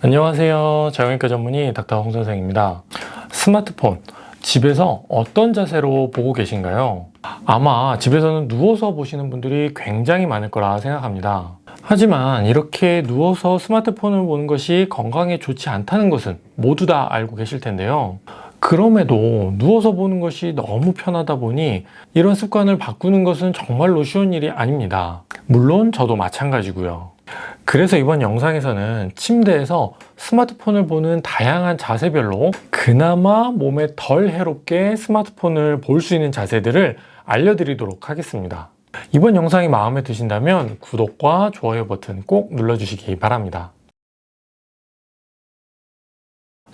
안녕하세요. 정형외과 전문의 닥터 홍 선생입니다. 스마트폰, 집에서 어떤 자세로 보고 계신가요? 아마 집에서는 누워서 보시는 분들이 굉장히 많을 거라 생각합니다. 하지만 이렇게 누워서 스마트폰을 보는 것이 건강에 좋지 않다는 것은 모두 다 알고 계실 텐데요. 그럼에도 누워서 보는 것이 너무 편하다 보니 이런 습관을 바꾸는 것은 정말로 쉬운 일이 아닙니다. 물론 저도 마찬가지고요. 그래서 이번 영상에서는 침대에서 스마트폰을 보는 다양한 자세별로 그나마 몸에 덜 해롭게 스마트폰을 볼 수 있는 자세들을 알려드리도록 하겠습니다. 이번 영상이 마음에 드신다면 구독과 좋아요 버튼 꼭 눌러주시기 바랍니다.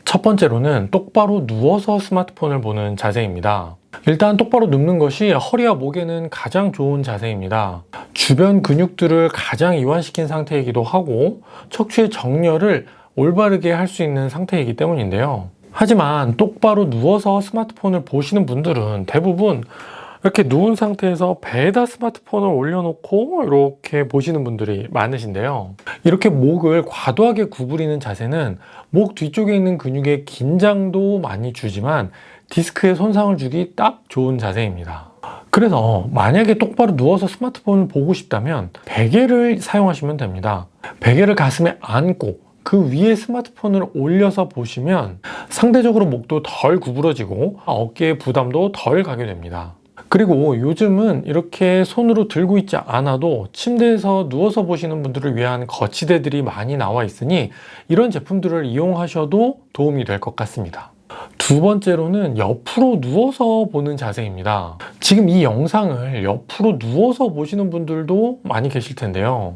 첫 번째로는 똑바로 누워서 스마트폰을 보는 자세입니다. 일단 똑바로 눕는 것이 허리와 목에는 가장 좋은 자세입니다. 주변 근육들을 가장 이완시킨 상태이기도 하고 척추의 정렬을 올바르게 할 수 있는 상태이기 때문인데요. 하지만 똑바로 누워서 스마트폰을 보시는 분들은 대부분 이렇게 누운 상태에서 배에다 스마트폰을 올려놓고 이렇게 보시는 분들이 많으신데요. 이렇게 목을 과도하게 구부리는 자세는 목 뒤쪽에 있는 근육의 긴장도 많이 주지만 디스크에 손상을 주기 딱 좋은 자세입니다. 그래서 만약에 똑바로 누워서 스마트폰을 보고 싶다면 베개를 사용하시면 됩니다. 베개를 가슴에 안고 그 위에 스마트폰을 올려서 보시면 상대적으로 목도 덜 구부러지고 어깨에 부담도 덜 가게 됩니다. 그리고 요즘은 이렇게 손으로 들고 있지 않아도 침대에서 누워서 보시는 분들을 위한 거치대들이 많이 나와 있으니 이런 제품들을 이용하셔도 도움이 될 것 같습니다. 두 번째로는 옆으로 누워서 보는 자세입니다. 지금 이 영상을 옆으로 누워서 보시는 분들도 많이 계실 텐데요.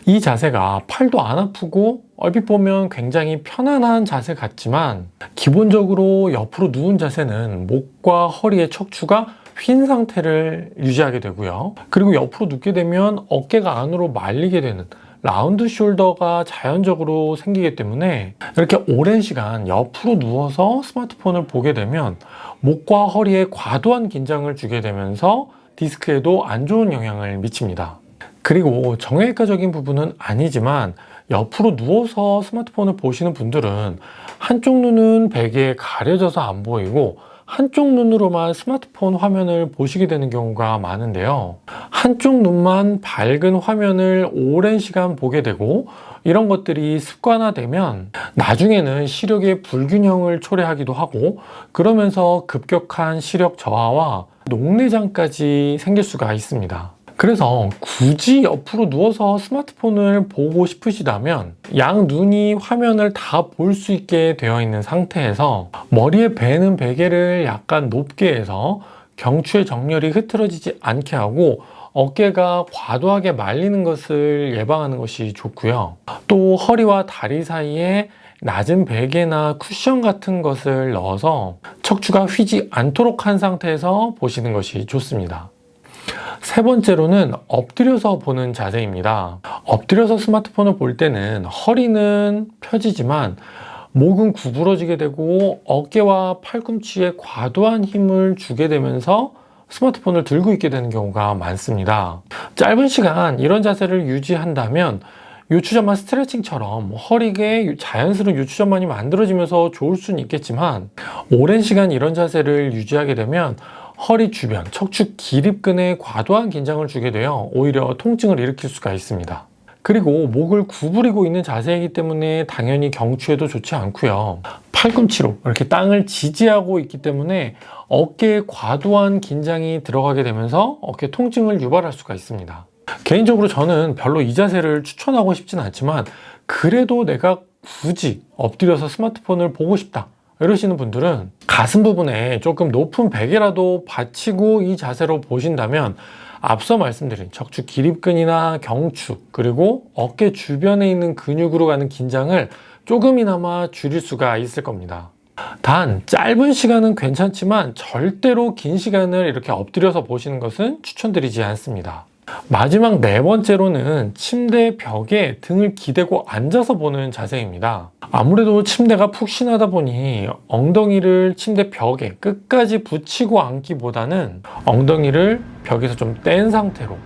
이 자세가 팔도 안 아프고 얼핏 보면 굉장히 편안한 자세 같지만 기본적으로 옆으로 누운 자세는 목과 허리의 척추가 휜 상태를 유지하게 되고요. 그리고 옆으로 눕게 되면 어깨가 안으로 말리게 되는 라운드 숄더가 자연적으로 생기기 때문에 이렇게 오랜 시간 옆으로 누워서 스마트폰을 보게 되면 목과 허리에 과도한 긴장을 주게 되면서 디스크에도 안 좋은 영향을 미칩니다. 그리고 정형외과적인 부분은 아니지만 옆으로 누워서 스마트폰을 보시는 분들은 한쪽 눈은 베개에 가려져서 안 보이고 한쪽 눈으로만 스마트폰 화면을 보시게 되는 경우가 많은데요. 한쪽 눈만 밝은 화면을 오랜 시간 보게 되고 이런 것들이 습관화되면 나중에는 시력의 불균형을 초래하기도 하고 그러면서 급격한 시력 저하와 녹내장까지 생길 수가 있습니다. 그래서 굳이 옆으로 누워서 스마트폰을 보고 싶으시다면 양 눈이 화면을 다 볼 수 있게 되어 있는 상태에서 머리에 베는 베개를 약간 높게 해서 경추의 정렬이 흐트러지지 않게 하고 어깨가 과도하게 말리는 것을 예방하는 것이 좋고요. 또 허리와 다리 사이에 낮은 베개나 쿠션 같은 것을 넣어서 척추가 휘지 않도록 한 상태에서 보시는 것이 좋습니다. 세 번째로는 엎드려서 보는 자세입니다. 엎드려서 스마트폰을 볼 때는 허리는 펴지지만 목은 구부러지게 되고 어깨와 팔꿈치에 과도한 힘을 주게 되면서 스마트폰을 들고 있게 되는 경우가 많습니다. 짧은 시간 이런 자세를 유지한다면 요추전만 스트레칭처럼 허리에 자연스러운 요추전만이 만들어지면서 좋을 수는 있겠지만 오랜 시간 이런 자세를 유지하게 되면 허리 주변, 척추 기립근에 과도한 긴장을 주게 되어 오히려 통증을 일으킬 수가 있습니다. 그리고 목을 구부리고 있는 자세이기 때문에 당연히 경추에도 좋지 않고요. 팔꿈치로 이렇게 땅을 지지하고 있기 때문에 어깨에 과도한 긴장이 들어가게 되면서 어깨 통증을 유발할 수가 있습니다. 개인적으로 저는 별로 이 자세를 추천하고 싶진 않지만 그래도 내가 굳이 엎드려서 스마트폰을 보고 싶다 이러시는 분들은 가슴 부분에 조금 높은 베개라도 받치고 이 자세로 보신다면 앞서 말씀드린 척추 기립근이나 경추 그리고 어깨 주변에 있는 근육으로 가는 긴장을 조금이나마 줄일 수가 있을 겁니다. 단 짧은 시간은 괜찮지만 절대로 긴 시간을 이렇게 엎드려서 보시는 것은 추천드리지 않습니다. 마지막 네 번째로는 침대 벽에 등을 기대고 앉아서 보는 자세입니다. 아무래도 침대가 푹신하다 보니 엉덩이를 침대 벽에 끝까지 붙이고 앉기보다는 엉덩이를 벽에서 좀 뗀 상태로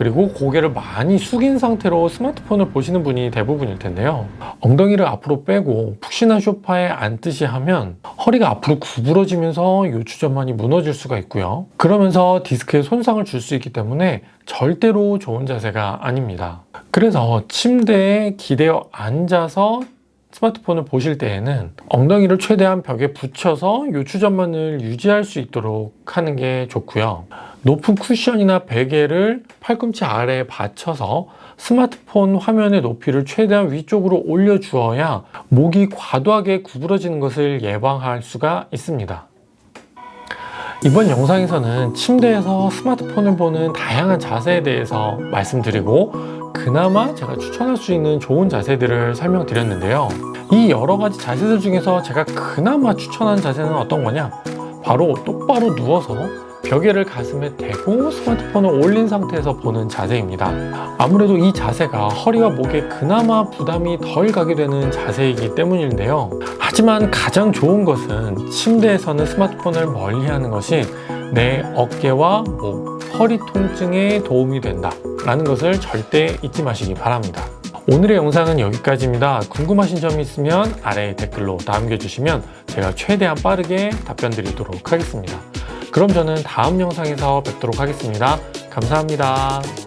그리고 고개를 많이 숙인 상태로 스마트폰을 보시는 분이 대부분일 텐데요. 엉덩이를 앞으로 빼고 푹신한 소파에 앉듯이 하면 허리가 앞으로 구부러지면서 요추전만이 무너질 수가 있고요. 그러면서 디스크에 손상을 줄 수 있기 때문에 절대로 좋은 자세가 아닙니다. 그래서 침대에 기대어 앉아서 스마트폰을 보실 때에는 엉덩이를 최대한 벽에 붙여서 요추전만을 유지할 수 있도록 하는 게 좋고요. 높은 쿠션이나 베개를 팔꿈치 아래에 받쳐서 스마트폰 화면의 높이를 최대한 위쪽으로 올려주어야 목이 과도하게 구부러지는 것을 예방할 수가 있습니다. 이번 영상에서는 침대에서 스마트폰을 보는 다양한 자세에 대해서 말씀드리고 그나마 제가 추천할 수 있는 좋은 자세들을 설명드렸는데요. 이 여러 가지 자세들 중에서 제가 그나마 추천한 자세는 어떤 거냐? 바로 똑바로 누워서 벽에를 가슴에 대고 스마트폰을 올린 상태에서 보는 자세입니다. 아무래도 이 자세가 허리와 목에 그나마 부담이 덜 가게 되는 자세이기 때문인데요. 하지만 가장 좋은 것은 침대에서는 스마트폰을 멀리하는 것이 내 어깨와 목, 허리 통증에 도움이 된다라는 것을 절대 잊지 마시기 바랍니다. 오늘의 영상은 여기까지입니다. 궁금하신 점이 있으면 아래 댓글로 남겨주시면 제가 최대한 빠르게 답변 드리도록 하겠습니다. 그럼 저는 다음 영상에서 뵙도록 하겠습니다. 감사합니다.